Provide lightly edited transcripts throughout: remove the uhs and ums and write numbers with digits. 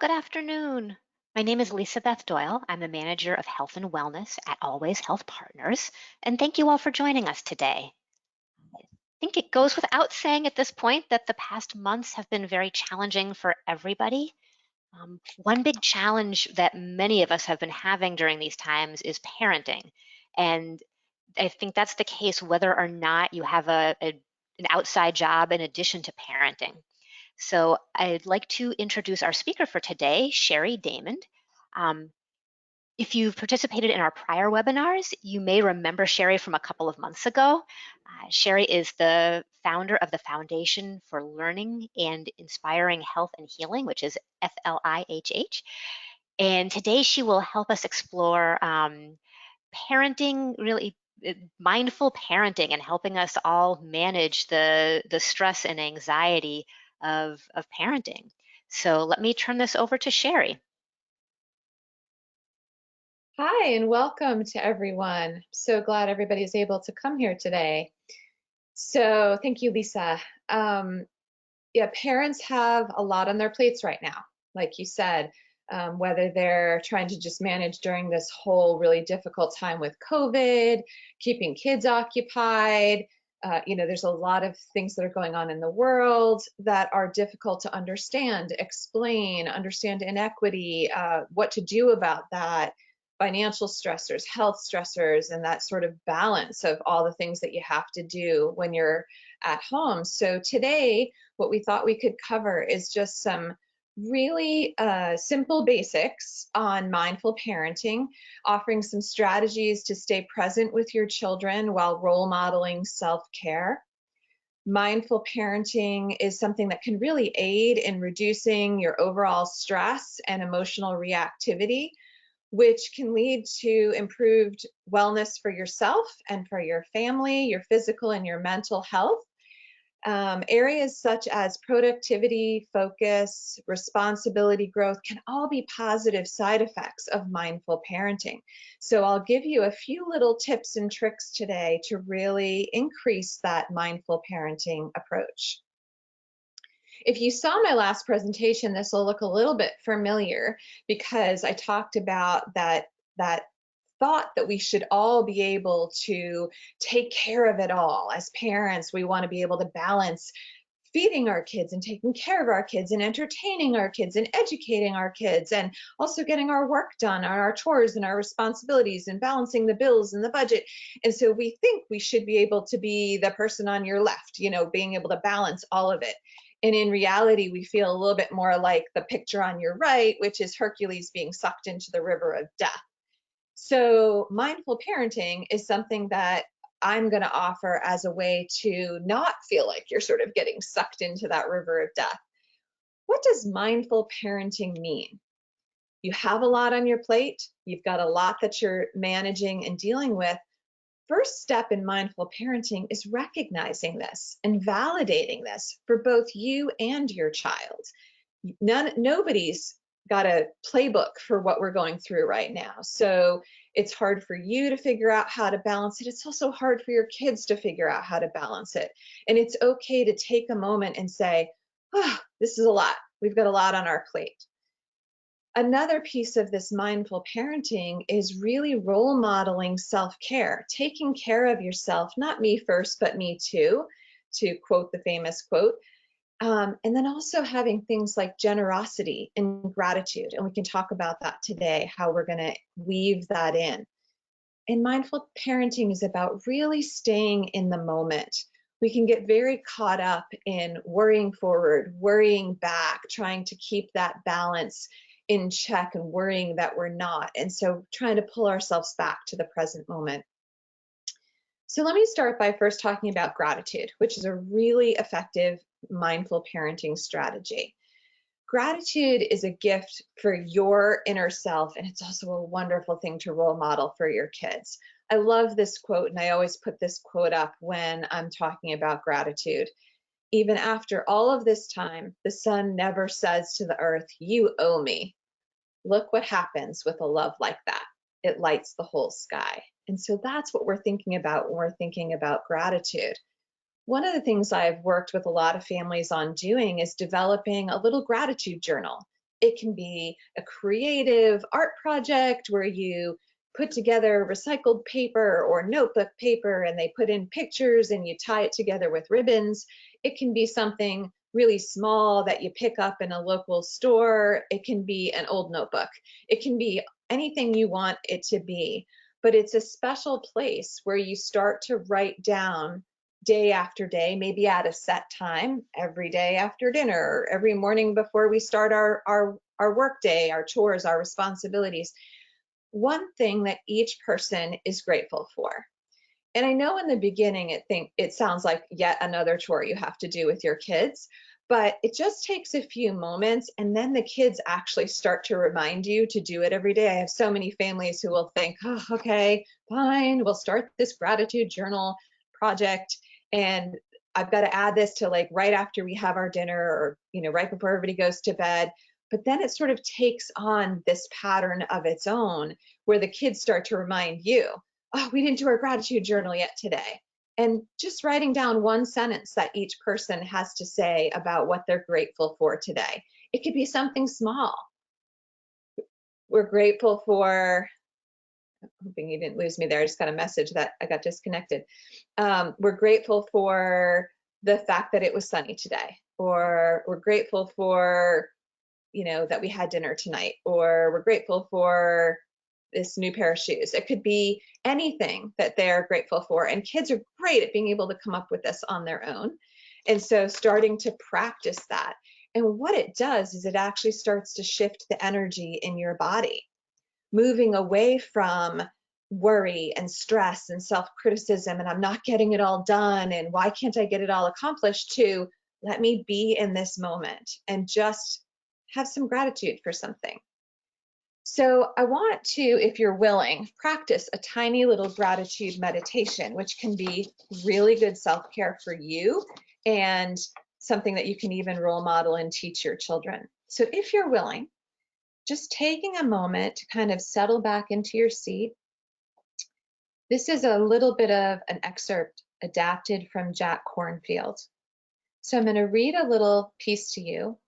Good afternoon. My name is Lisa Beth Doyle. I'm the manager of health and wellness at Always Health Partners, and thank you all for joining us today. I think it goes without saying at this point that the past months have been very challenging for everybody. One big challenge that many of us have been having during these times is parenting. And I think that's the case whether or not you have an outside job in addition to parenting. So I'd like to introduce our speaker for today, Sheri Damon. Um, if you've participated in our prior webinars, you may remember Sheri from a couple of months ago. Sheri is the founder of the Foundation for Learning and Inspiring Health and Healing, which is FLIHH. And today she will help us explore parenting, really mindful parenting, and helping us all manage the stress and anxiety of parenting. So let me turn this over to Sheri. Hi, and welcome to everyone. So glad everybody is able to come here today. So thank you, Lisa. Yeah, parents have a lot on their plates right now, like you said, whether they're trying to just manage during this whole really difficult time with COVID, keeping kids occupied. There's a lot of things that are going on in the world that are difficult to understand, explain, understand inequity, what to do about that, financial stressors, health stressors, and that sort of balance of all the things that you have to do when you're at home. So today, what we thought we could cover is just some really simple basics on mindful parenting, offering some strategies to stay present with your children while role modeling self-care. Mindful parenting is something that can really aid in reducing your overall stress and emotional reactivity, which can lead to improved wellness for yourself and for your family, your physical and your mental health. Areas such as productivity, focus, responsibility growth can all be positive side effects of mindful parenting. So I'll give you a few little tips and tricks today to really increase that mindful parenting approach. If you saw my last presentation, this will look a little bit familiar because I talked about that thought that we should all be able to take care of it all. As parents, we want to be able to balance feeding our kids and taking care of our kids and entertaining our kids and educating our kids and also getting our work done on our chores and our responsibilities and balancing the bills and the budget. And so we think we should be able to be the person on your left, being able to balance all of it. And in reality, we feel a little bit more like the picture on your right, which is Hercules being sucked into the river of death. So mindful parenting is something that I'm going to offer as a way to not feel like you're sort of getting sucked into that river of death. What does mindful parenting mean? You have a lot on your plate. You've got a lot that you're managing and dealing with. First step in mindful parenting is recognizing this and validating this for both you and your child. Nobody's got a playbook for what we're going through right now. So it's hard for you to figure out how to balance it. It's also hard for your kids to figure out how to balance it. And it's okay to take a moment and say, oh, this is a lot. We've got a lot on our plate. Another piece of this mindful parenting is really role modeling self-care, taking care of yourself, not me first, but me too, to quote the famous quote. And then also having things like generosity and gratitude. And we can talk about that today, how we're going to weave that in. And mindful parenting is about really staying in the moment. We can get very caught up in worrying forward, worrying back, trying to keep that balance in check and worrying that we're not. And so trying to pull ourselves back to the present moment. So let me start by first talking about gratitude, which is a really effective mindful parenting strategy. Gratitude is a gift for your inner self, and it's also a wonderful thing to role model for your kids. I love this quote, and I always put this quote up when I'm talking about gratitude. Even after all of this time, the sun never says to the earth, "You owe me." Look what happens with a love like that. It lights the whole sky. And so that's what we're thinking about when we're thinking about gratitude. One of the things I've worked with a lot of families on doing is developing a little gratitude journal. It can be a creative art project where you put together recycled paper or notebook paper and they put in pictures and you tie it together with ribbons. It can be something really small that you pick up in a local store. It can be an old notebook. It can be anything you want it to be, but it's a special place where you start to write down day after day, maybe at a set time, every day after dinner, or every morning before we start our work day, our chores, our responsibilities, one thing that each person is grateful for. And I know in the beginning it sounds like yet another chore you have to do with your kids, but it just takes a few moments and then the kids actually start to remind you to do it every day. I have so many families who will think, oh, okay, fine, we'll start this gratitude journal project and I've got to add this to like right after we have our dinner or, right before everybody goes to bed. But then it sort of takes on this pattern of its own where the kids start to remind you, oh, we didn't do our gratitude journal yet today. And just writing down one sentence that each person has to say about what they're grateful for today. It could be something small. We're grateful for, hoping you didn't lose me there, I just got a message that I got disconnected. We're grateful for the fact that it was sunny today, or we're grateful for, that we had dinner tonight, or we're grateful for this new pair of shoes. It could be anything that they're grateful for. And kids are great at being able to come up with this on their own. And so starting to practice that. And what it does is it actually starts to shift the energy in your body, moving away from worry and stress and self-criticism and I'm not getting it all done and why can't I get it all accomplished, to let me be in this moment and just have some gratitude for something. So I want to, if you're willing, practice a tiny little gratitude meditation, which can be really good self-care for you and something that you can even role model and teach your children. So if you're willing, just taking a moment to kind of settle back into your seat. This is a little bit of an excerpt adapted from Jack Kornfield. So I'm going to read a little piece to you,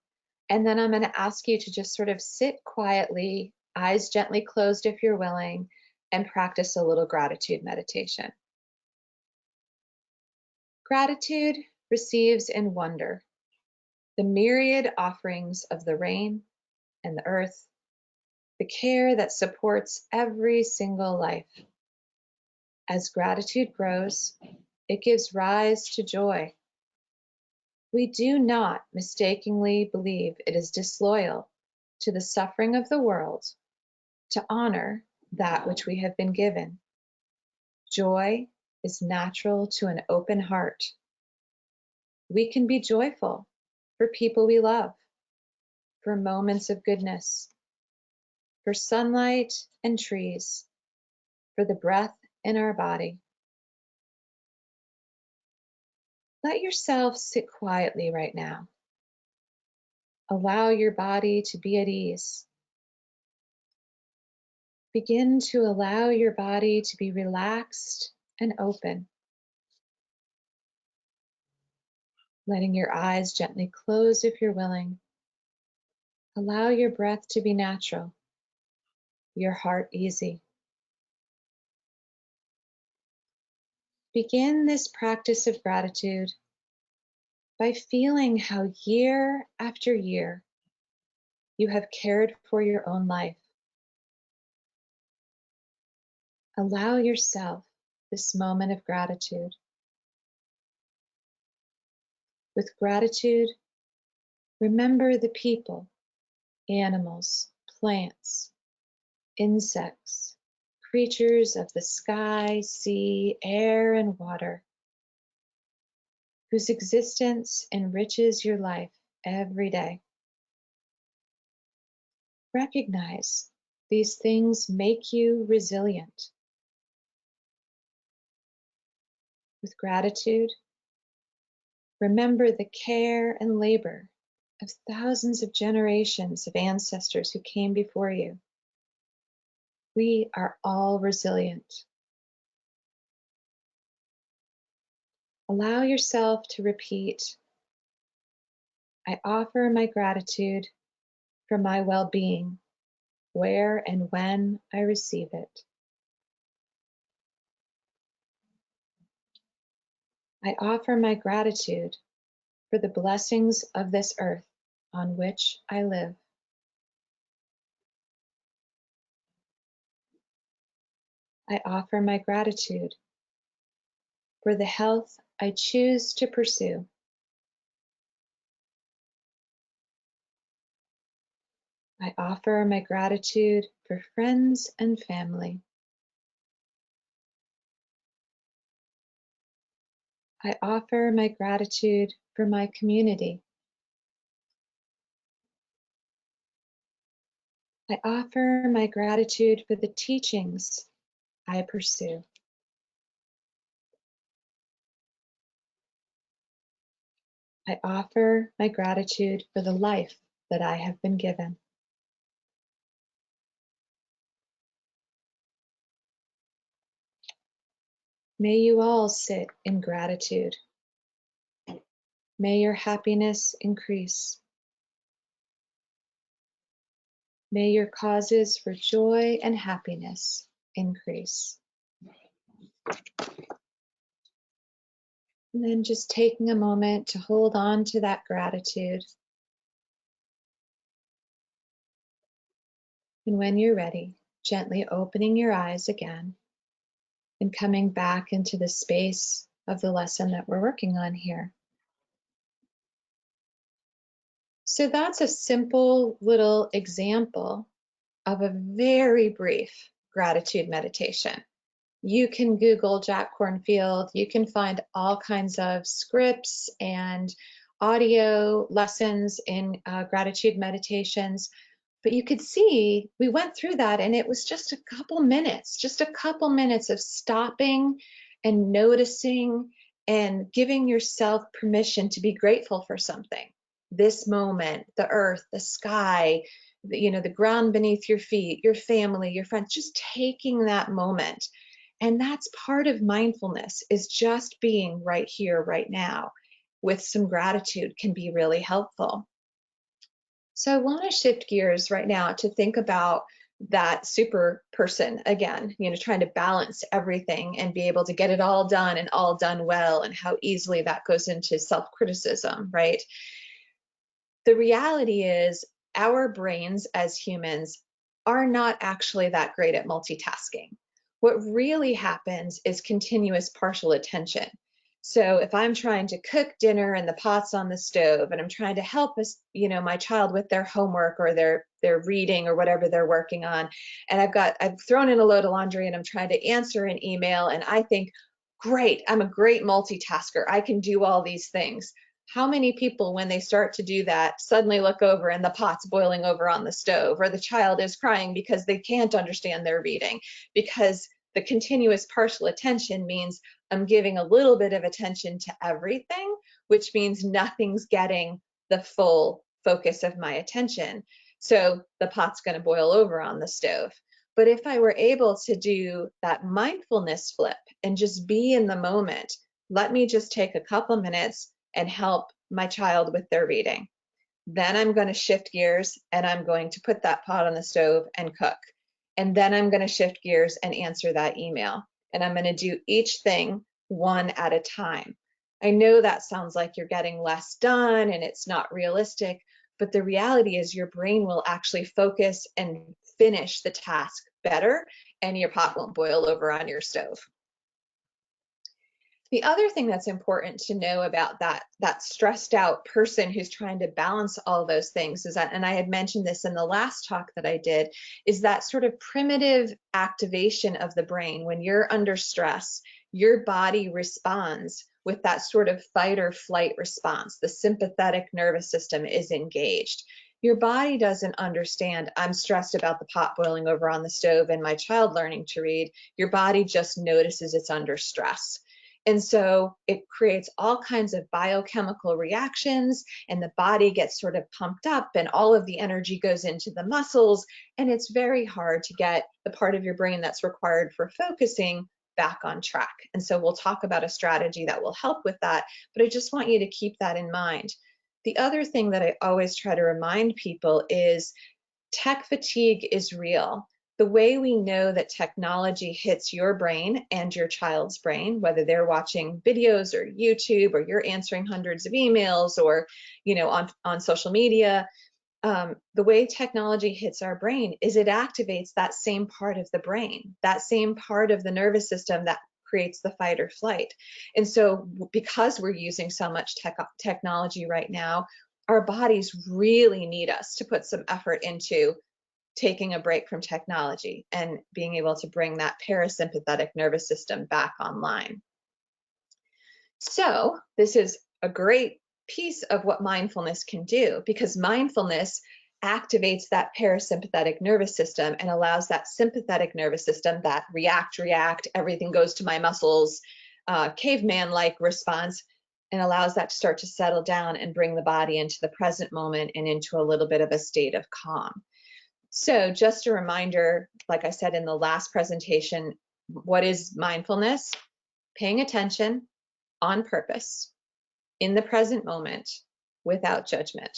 and then I'm going to ask you to just sort of sit quietly, eyes gently closed if you're willing, and practice a little gratitude meditation. Gratitude receives in wonder the myriad offerings of the rain and the earth, the care that supports every single life. As gratitude grows, it gives rise to joy. We do not mistakenly believe it is disloyal to the suffering of the world to honor that which we have been given. Joy is natural to an open heart. We can be joyful for people we love, for moments of goodness, for sunlight and trees, for the breath in our body. Let yourself sit quietly right now. Allow your body to be at ease. Begin to allow your body to be relaxed and open. Letting your eyes gently close if you're willing. Allow your breath to be natural, your heart easy. Begin this practice of gratitude by feeling how year after year you have cared for your own life. Allow yourself this moment of gratitude. With gratitude, remember the people, animals, plants, insects, creatures of the sky, sea, air, and water, whose existence enriches your life every day. Recognize these things make you resilient. With gratitude, remember the care and labor of thousands of generations of ancestors who came before you. We are all resilient. Allow yourself to repeat, I offer my gratitude for my well-being, where and when I receive it. I offer my gratitude for the blessings of this earth on which I live. I offer my gratitude for the health I choose to pursue. I offer my gratitude for friends and family. I offer my gratitude for my community. I offer my gratitude for the teachings I pursue. I offer my gratitude for the life that I have been given. May you all sit in gratitude. May your happiness increase. May your causes for joy and happiness increase. And then just taking a moment to hold on to that gratitude. And when you're ready, gently opening your eyes again and coming back into the space of the lesson that we're working on here. So that's a simple little example of a very brief gratitude meditation. You can Google Jack Kornfield. You can find all kinds of scripts and audio lessons in gratitude meditations. But you could see we went through that and it was just a couple minutes of stopping and noticing and giving yourself permission to be grateful for something. This moment, the earth, the sky, the ground beneath your feet, your family, your friends, just taking that moment. And that's part of mindfulness, is just being right here, right now, with some gratitude can be really helpful. So I want to shift gears right now to think about that super person again, trying to balance everything and be able to get it all done and all done well, and how easily that goes into self-criticism, right? The reality is our brains as humans are not actually that great at multitasking. What really happens is continuous partial attention. So if I'm trying to cook dinner and the pot's on the stove and I'm trying to help us, my child with their homework or their reading or whatever they're working on, and I've thrown in a load of laundry and I'm trying to answer an email, and I think, great, I'm a great multitasker. I can do all these things. How many people, when they start to do that, suddenly look over and the pot's boiling over on the stove, or the child is crying because they can't understand their reading? Because the continuous partial attention means I'm giving a little bit of attention to everything, which means nothing's getting the full focus of my attention. So the pot's going to boil over on the stove. But if I were able to do that mindfulness flip and just be in the moment, let me just take a couple minutes and help my child with their reading. Then I'm going to shift gears and I'm going to put that pot on the stove and cook. And then I'm going to shift gears and answer that email. And I'm going to do each thing one at a time. I know that sounds like you're getting less done and it's not realistic, but the reality is your brain will actually focus and finish the task better, and your pot won't boil over on your stove. The other thing that's important to know about that stressed out person who's trying to balance all those things is that, and I had mentioned this in the last talk that I did, is that sort of primitive activation of the brain. When you're under stress, your body responds with that sort of fight or flight response. The sympathetic nervous system is engaged. Your body doesn't understand, I'm stressed about the pot boiling over on the stove and my child learning to read. Your body just notices it's under stress. And so it creates all kinds of biochemical reactions, and the body gets sort of pumped up and all of the energy goes into the muscles, and it's very hard to get the part of your brain that's required for focusing back on track. And so we'll talk about a strategy that will help with that, but I just want you to keep that in mind. The other thing that I always try to remind people is tech fatigue is real. The way we know that technology hits your brain and your child's brain, whether they're watching videos or YouTube or you're answering hundreds of emails or, on social media, the way technology hits our brain is it activates that same part of the brain, that same part of the nervous system that creates the fight or flight. And so because we're using so much technology right now, our bodies really need us to put some effort into taking a break from technology and being able to bring that parasympathetic nervous system back online. So this is a great piece of what mindfulness can do, because mindfulness activates that parasympathetic nervous system and allows that sympathetic nervous system, that react, everything goes to my muscles, caveman-like response, and allows that to start to settle down and bring the body into the present moment and into a little bit of a state of calm. So just a reminder, like I said in the last presentation, what is mindfulness? Paying attention on purpose, in the present moment, without judgment.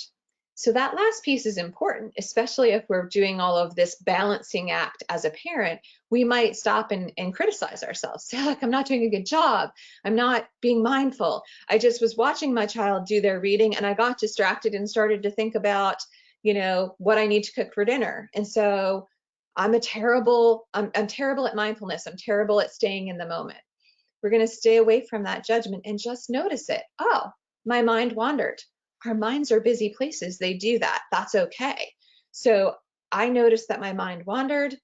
So that last piece is important, especially if we're doing all of this balancing act as a parent. We might stop and criticize ourselves. Say, like, I'm not doing a good job. I'm not being mindful. I just was watching my child do their reading and I got distracted and started to think about, what I need to cook for dinner. And so I'm terrible at mindfulness. I'm terrible at staying in the moment. We're going to stay away from that judgment and just notice it. Oh, my mind wandered. Our minds are busy places. They do that. That's okay. So I noticed that my mind wandered,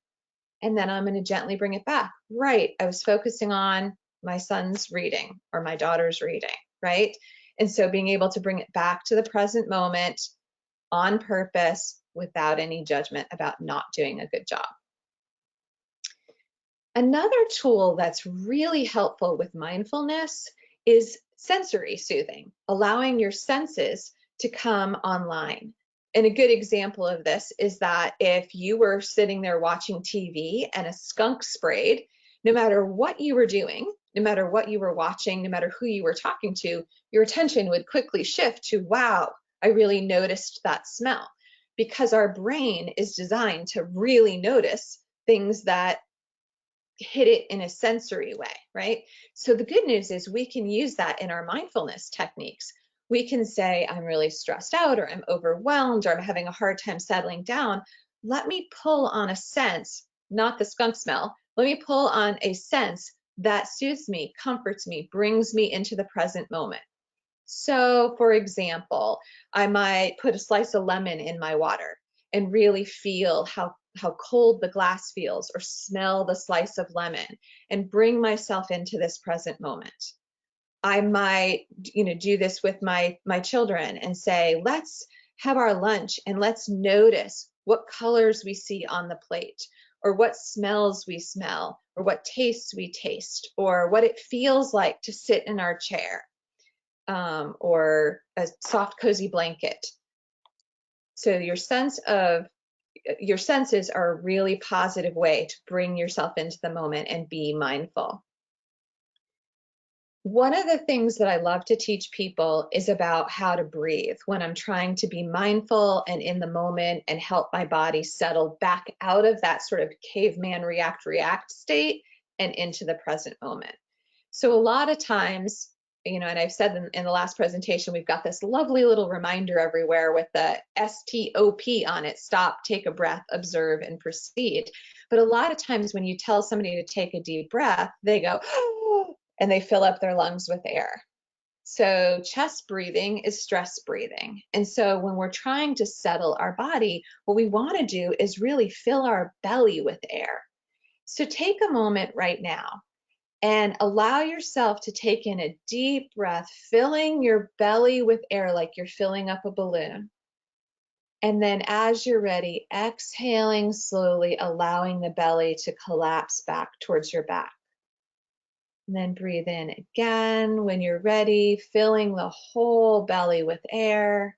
and then I'm going to gently bring it back. Right. I was focusing on my son's reading or my daughter's reading, right? And so being able to bring it back to the present moment on purpose without any judgment about not doing a good job. Another tool that's really helpful with mindfulness is sensory soothing, allowing your senses to come online. And a good example of this is that if you were sitting there watching TV and a skunk sprayed, no matter what you were doing, no matter what you were watching, no matter who you were talking to, your attention would quickly shift to, wow, I really noticed that smell. Because our brain is designed to really notice things that hit it in a sensory way, right? So the good news is we can use that in our mindfulness techniques. We can say, I'm really stressed out, or I'm overwhelmed, or I'm having a hard time settling down. Let me pull on a sense, not the skunk smell. Let me pull on a sense that soothes me, comforts me, brings me into the present moment. So for example, I might put a slice of lemon in my water and really feel how cold the glass feels, or smell the slice of lemon and bring myself into this present moment. I might, do this with my children and say, let's have our lunch and let's notice what colors we see on the plate, or what smells we smell, or what tastes we taste, or what it feels like to sit in our chair, or a soft, cozy blanket. So your senses are a really positive way to bring yourself into the moment and be mindful. One of the things that I love to teach people is about how to breathe when I'm trying to be mindful and in the moment and help my body settle back out of that sort of caveman react state and into the present moment. So a lot of times, and I've said in the last presentation, we've got this lovely little reminder everywhere with the STOP on it: stop, take a breath, observe, and proceed. But a lot of times when you tell somebody to take a deep breath, they go, and they fill up their lungs with air. So chest breathing is stress breathing. And so when we're trying to settle our body, what we want to do is really fill our belly with air. So take a moment right now and allow yourself to take in a deep breath, filling your belly with air like you're filling up a balloon. And then as you're ready, exhaling slowly, allowing the belly to collapse back towards your back. And then breathe in again when you're ready, filling the whole belly with air.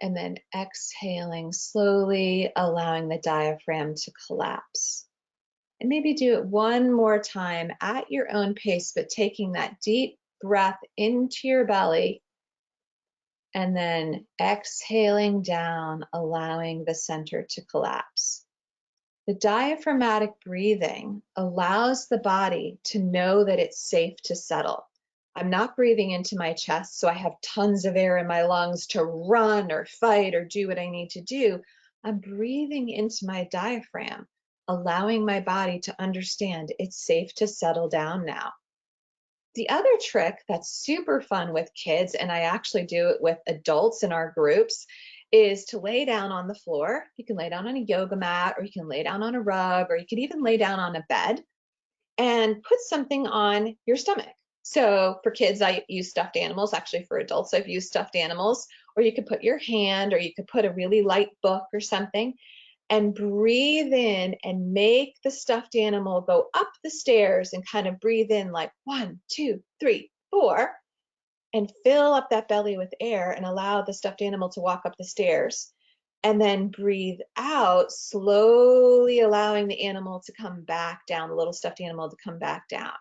And then exhaling slowly, allowing the diaphragm to collapse. And maybe do it one more time at your own pace, but taking that deep breath into your belly and then exhaling down, allowing the center to collapse. The diaphragmatic breathing allows the body to know that it's safe to settle. I'm not breathing into my chest, so I have tons of air in my lungs to run or fight or do what I need to do. I'm breathing into my diaphragm, allowing my body to understand it's safe to settle down now. The other trick that's super fun with kids, and I actually do it with adults in our groups, is to lay down on the floor. You can lay down on a yoga mat, or you can lay down on a rug, or you can even lay down on a bed and put something on your stomach. So for kids, I use stuffed animals. Actually, for adults, I've used stuffed animals. Or you could put your hand, or you could put a really light book or something, and breathe in and make the stuffed animal go up the stairs and kind of breathe in like 1, 2, 3, 4, and fill up that belly with air and allow the stuffed animal to walk up the stairs. And then breathe out, slowly allowing the animal to come back down, the little stuffed animal to come back down.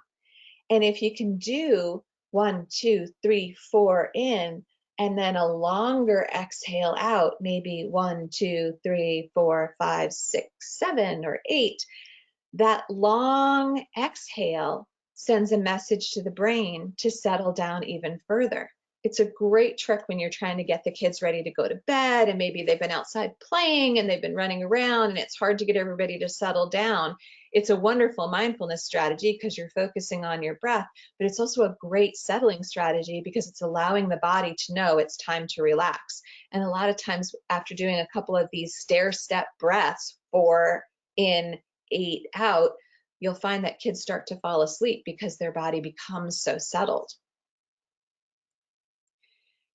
And if you can do 1, 2, 3, 4 in, and then a longer exhale out, maybe 1, 2, 3, 4, 5, 6, 7, or 8, that long exhale sends a message to the brain to settle down even further. It's a great trick when you're trying to get the kids ready to go to bed, and maybe they've been outside playing and they've been running around and it's hard to get everybody to settle down. It's a wonderful mindfulness strategy because you're focusing on your breath, but it's also a great settling strategy because it's allowing the body to know it's time to relax. And a lot of times after doing a couple of these stair-step breaths, 4 in, 8 out, you'll find that kids start to fall asleep because their body becomes so settled.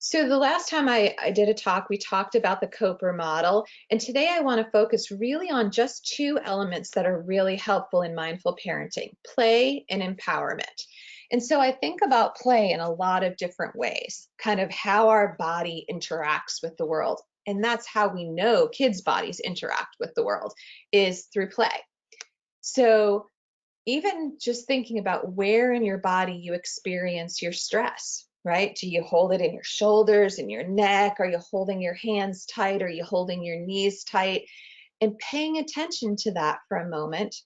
So the last time I did a talk, we talked about the Coper model, and today I want to focus really on just 2 elements that are really helpful in mindful parenting: play and empowerment. And so I think about play in a lot of different ways, kind of how our body interacts with the world. And that's how we know kids' bodies interact with the world, is through play. So even just thinking about where in your body you experience your stress, right? Do you hold it in your shoulders, in your neck? Are you holding your hands tight? Are you holding your knees tight? And paying attention to that for a moment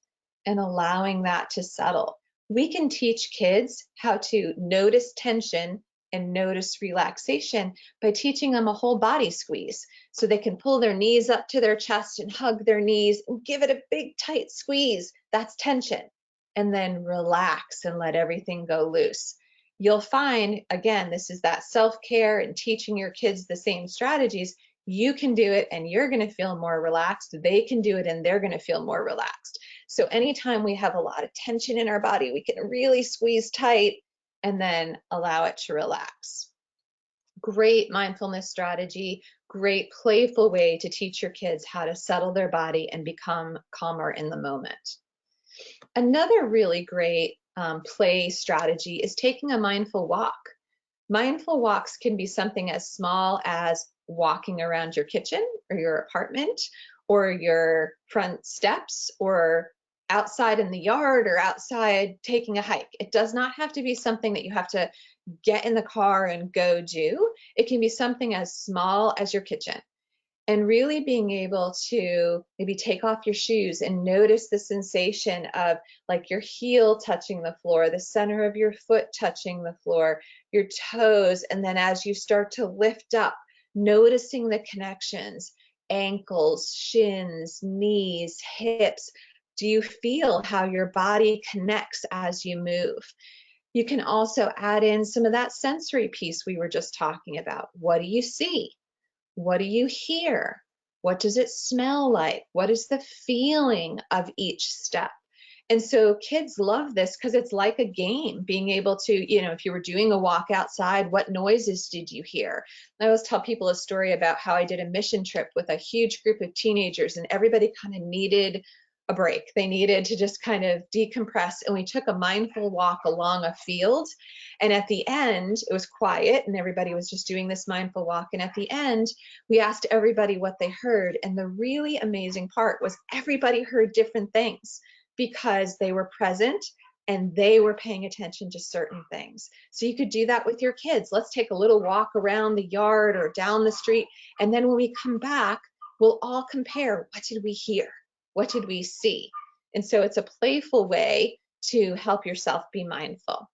and allowing that to settle. We can teach kids how to notice tension and notice relaxation by teaching them a whole body squeeze. So they can pull their knees up to their chest and hug their knees and give it a big tight squeeze. That's tension. And then relax and let everything go loose. You'll find, again, this is that self-care and teaching your kids the same strategies. You can do it and you're going to feel more relaxed. They can do it and they're going to feel more relaxed. So anytime we have a lot of tension in our body, we can really squeeze tight and then allow it to relax. Great mindfulness strategy, great playful way to teach your kids how to settle their body and become calmer in the moment. Another really great play strategy is taking a mindful walk. Mindful walks can be something as small as walking around your kitchen or your apartment or your front steps or outside in the yard or outside taking a hike. It does not have to be something that you have to get in the car and go do. It can be something as small as your kitchen. And really being able to maybe take off your shoes and notice the sensation of like your heel touching the floor, the center of your foot touching the floor, your toes, and then as you start to lift up, noticing the connections, ankles, shins, knees, hips. Do you feel how your body connects as you move? You can also add in some of that sensory piece we were just talking about. What do you see? What do you hear? What does it smell like? What is the feeling of each step? And so kids love this because it's like a game, being able to, if you were doing a walk outside, what noises did you hear? I always tell people a story about how I did a mission trip with a huge group of teenagers and everybody kind of needed a break. They needed to just kind of decompress. And we took a mindful walk along a field. And at the end, it was quiet and everybody was just doing this mindful walk. And at the end, we asked everybody what they heard. And the really amazing part was everybody heard different things because they were present, and they were paying attention to certain things. So you could do that with your kids. Let's take a little walk around the yard or down the street, and then when we come back, we'll all compare, what did we hear? What did we see? And so it's a playful way to help yourself be mindful.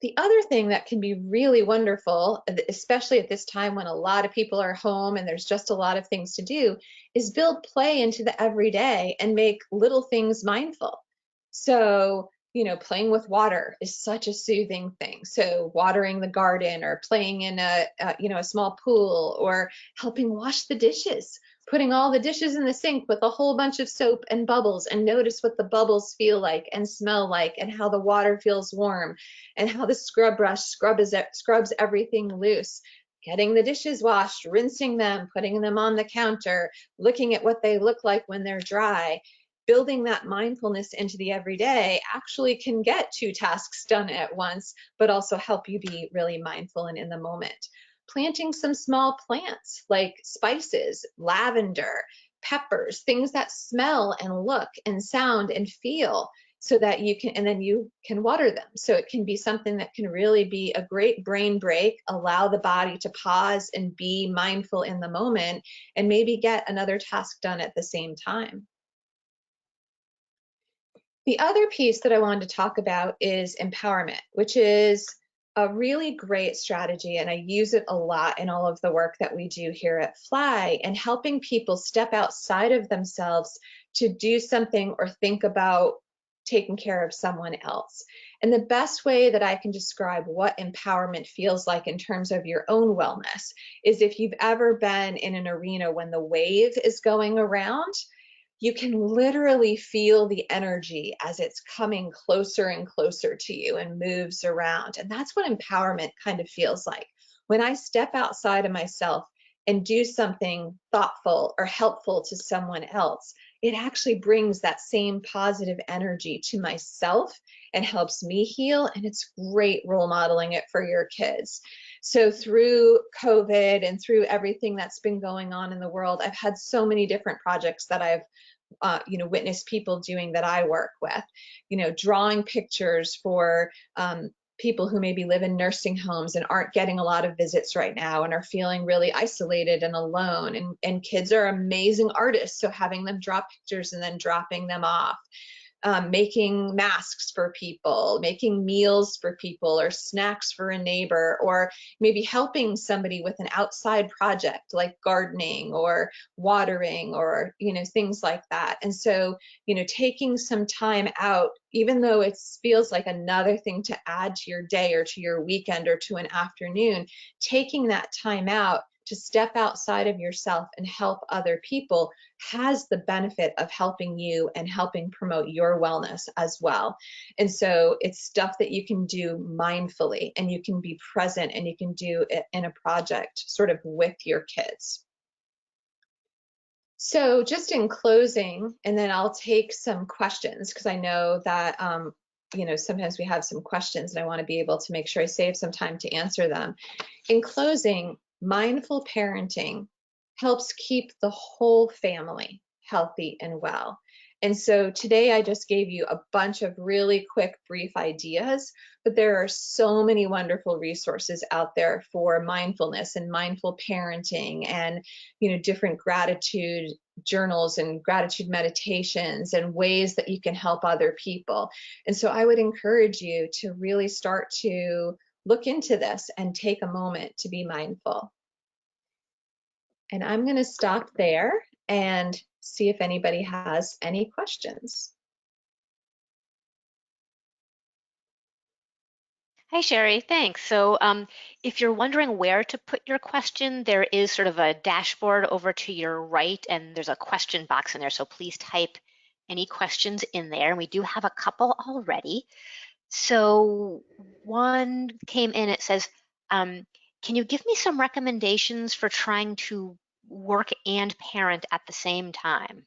The other thing that can be really wonderful, especially at this time when a lot of people are home and there's just a lot of things to do, is build play into the everyday and make little things mindful. So, playing with water is such a soothing thing. So watering the garden or playing in a small pool, or helping wash the dishes, putting all the dishes in the sink with a whole bunch of soap and bubbles, and notice what the bubbles feel like and smell like, and how the water feels warm, and how the scrub brush scrubs everything loose. Getting the dishes washed, rinsing them, putting them on the counter, looking at what they look like when they're dry. Building that mindfulness into the everyday actually can get 2 tasks done at once, but also help you be really mindful and in the moment. Planting some small plants like spices, lavender, peppers, things that smell and look and sound and feel, so that you can, and then you can water them. So it can be something that can really be a great brain break, allow the body to pause and be mindful in the moment, and maybe get another task done at the same time. The other piece that I wanted to talk about is empowerment, which is a really great strategy, and I use it a lot in all of the work that we do here at Fly, and helping people step outside of themselves to do something or think about taking care of someone else. And the best way that I can describe what empowerment feels like in terms of your own wellness is, if you've ever been in an arena when the wave is going around, you can literally feel the energy as it's coming closer and closer to you and moves around. And that's what empowerment kind of feels like. When I step outside of myself and do something thoughtful or helpful to someone else, it actually brings that same positive energy to myself and helps me heal. And it's great role modeling it for your kids. So through COVID and through everything that's been going on in the world, I've had so many different projects that I've witnessed people doing that I work with, drawing pictures for people who maybe live in nursing homes and aren't getting a lot of visits right now and are feeling really isolated and alone. And kids are amazing artists, so having them draw pictures and then dropping them off. Making masks for people, making meals for people, or snacks for a neighbor, or maybe helping somebody with an outside project like gardening or watering, or things like that. And so taking some time out, even though it feels like another thing to add to your day or to your weekend or to an afternoon, taking that time out to step outside of yourself and help other people has the benefit of helping you and helping promote your wellness as well. And so it's stuff that you can do mindfully, and you can be present, and you can do it in a project sort of with your kids. So just in closing, and then I'll take some questions, because I know that sometimes we have some questions and I want to be able to make sure I save some time to answer them. In closing, mindful parenting helps keep the whole family healthy and well. And so today I just gave you a bunch of really quick, brief ideas, but there are so many wonderful resources out there for mindfulness and mindful parenting, and different gratitude journals and gratitude meditations and ways that you can help other people. And so I would encourage you to really start to look into this and take a moment to be mindful. And I'm going to stop there and see if anybody has any questions. Hi, Sheri. Thanks. So if you're wondering where to put your question, there is sort of a dashboard over to your right, and there's a question box in there. So please type any questions in there. And we do have a couple already. So one came in, it says, can you give me some recommendations for trying to work and parent at the same time?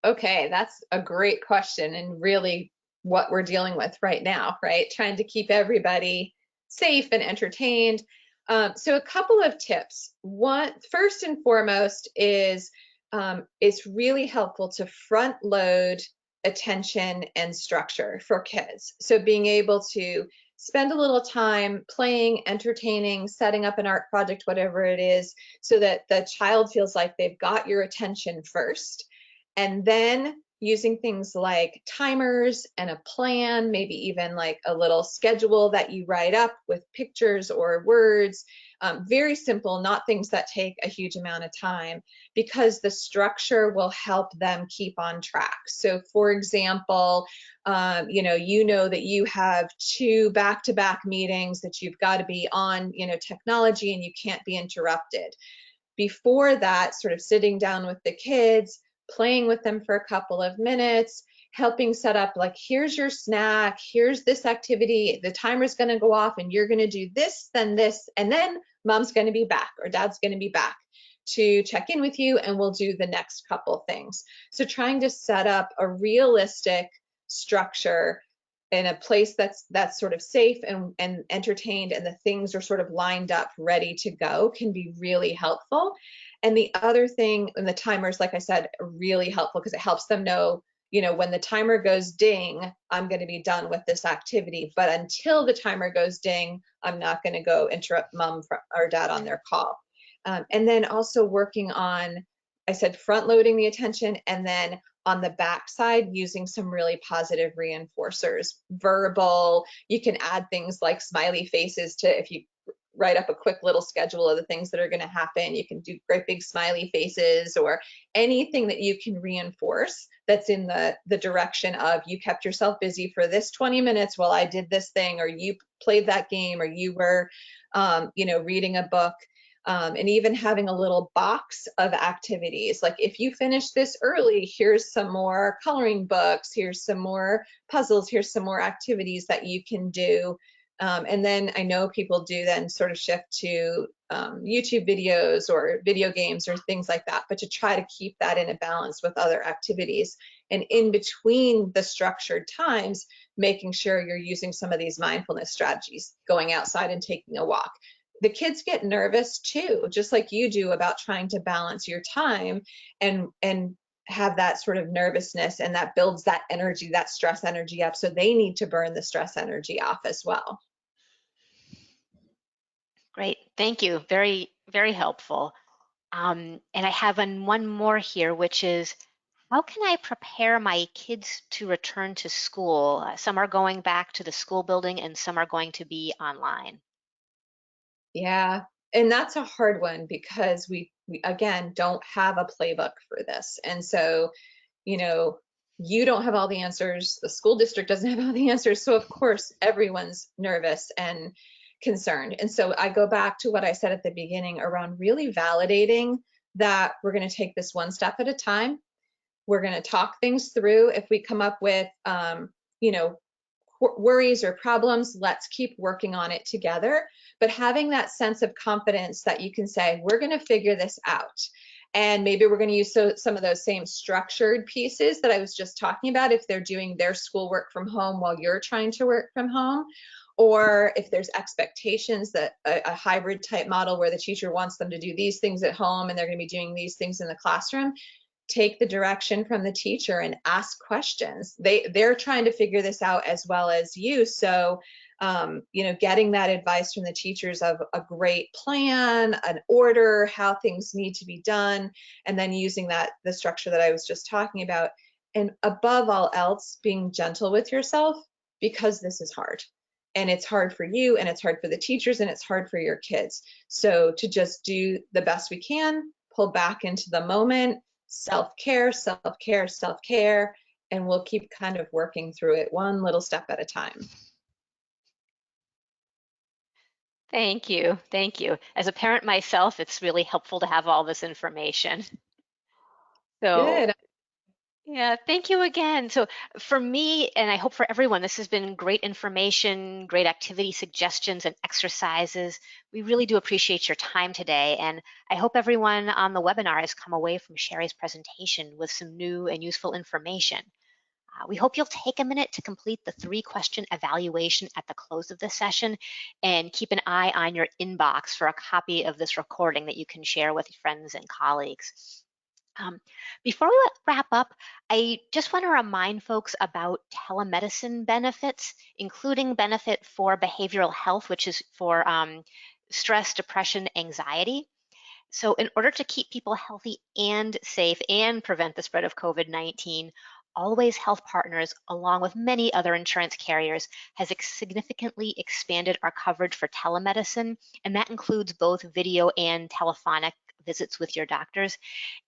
Okay, that's a great question, and really what we're dealing with right now, right? Trying to keep everybody safe and entertained. So a couple of tips. One, first and foremost, is it's really helpful to front load attention and structure for kids. So being able to spend a little time playing, entertaining, setting up an art project, whatever it is, so that the child feels like they've got your attention first. And then using things like timers and a plan, maybe even like a little schedule that you write up with pictures or words. Very simple, not things that take a huge amount of time, because the structure will help them keep on track. So for example, you know that you have 2 back-to-back meetings that you've got to be on, technology, and you can't be interrupted. Before that, sort of sitting down with the kids, playing with them for a couple of minutes, helping set up, like, here's your snack, here's this activity, the timer's going to go off and you're going to do this, and then mom's going to be back or dad's going to be back to check in with you, and we'll do the next couple things. So trying to set up a realistic structure in a place that's sort of safe and entertained, and the things are sort of lined up ready to go, can be really helpful. And the other thing, and the timers, like I said, are really helpful because it helps them know, when the timer goes ding, I'm going to be done with this activity. But until the timer goes ding, I'm not going to go interrupt mom or dad on their call. And then also working on, I said, front loading the attention, and then on the back side, using some really positive reinforcers, verbal. You can add things like smiley faces to, if you write up a quick little schedule of the things that are going to happen, you can do great big smiley faces, or anything that you can reinforce that's in the direction of, you kept yourself busy for this 20 minutes while I did this thing, or you played that game, or you were reading a book. And even having a little box of activities, like, if you finish this early, here's some more coloring books, here's some more puzzles, here's some more activities that you can do. And then I know people do then sort of shift to YouTube videos or video games or things like that, but to try to keep that in a balance with other activities. And in between the structured times, making sure you're using some of these mindfulness strategies, going outside and taking a walk. The kids get nervous too, just like you do, about trying to balance your time and have that sort of nervousness, and that builds that energy, that stress energy up. So they need to burn the stress energy off as well. Great, thank you. Very, very helpful. And I have one more here, which is, how can I prepare my kids to return to school? Some are going back to the school building and some are going to be online. Yeah, and that's a hard one because we again don't have a playbook for this. And so, you know, you don't have all the answers, the school district doesn't have all the answers. So of course, everyone's nervous and concerned. And so I go back to what I said at the beginning around really validating that we're going to take this one step at a time. We're going to talk things through. If we come up with, you know, worries or problems, let's keep working on it together. But having that sense of confidence that you can say, we're going to figure this out. And maybe we're going to use some of those same structured pieces that I was just talking about if they're doing their schoolwork from home while you're trying to work from home. Or if there's expectations, that a hybrid type model where the teacher wants them to do these things at home and they're going to be doing these things in the classroom, take the direction from the teacher and ask questions. They're trying to figure this out as well as you. So, getting that advice from the teachers of a great plan, an order, how things need to be done, and then using the structure that I was just talking about. And above all else, being gentle with yourself, because this is hard. And it's hard for you, and it's hard for the teachers, and it's hard for your kids. So to just do the best we can, pull back into the moment, self-care, self-care, self-care, and we'll keep kind of working through it one little step at a time. Thank you. Thank you. As a parent myself, it's really helpful to have all this information. So, Good. yeah, thank you again. So, for me, and I hope for everyone, this has been great information, great activity suggestions and exercises. We really do appreciate your time today. And I hope everyone on the webinar has come away from Sheri's presentation with some new and useful information. We hope you'll take a minute to complete the 3-question evaluation at the close of this session, and keep an eye on your inbox for a copy of this recording that you can share with friends and colleagues. Um, Before we wrap up, I just want to remind folks about telemedicine benefits, including benefit for behavioral health, which is for stress, depression, anxiety. So in order to keep people healthy and safe and prevent the spread of COVID-19, Always Health Partners, along with many other insurance carriers, has significantly expanded our coverage for telemedicine, and that includes both video and telephonic visits with your doctors.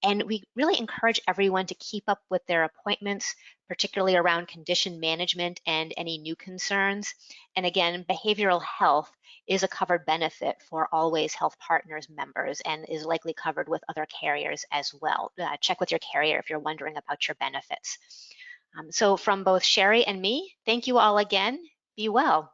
And we really encourage everyone to keep up with their appointments, particularly around condition management and any new concerns. And again, behavioral health is a covered benefit for Always Health Partners members and is likely covered with other carriers as well. Check with your carrier if you're wondering about your benefits. So from both Sheri and me, thank you all again. Be well.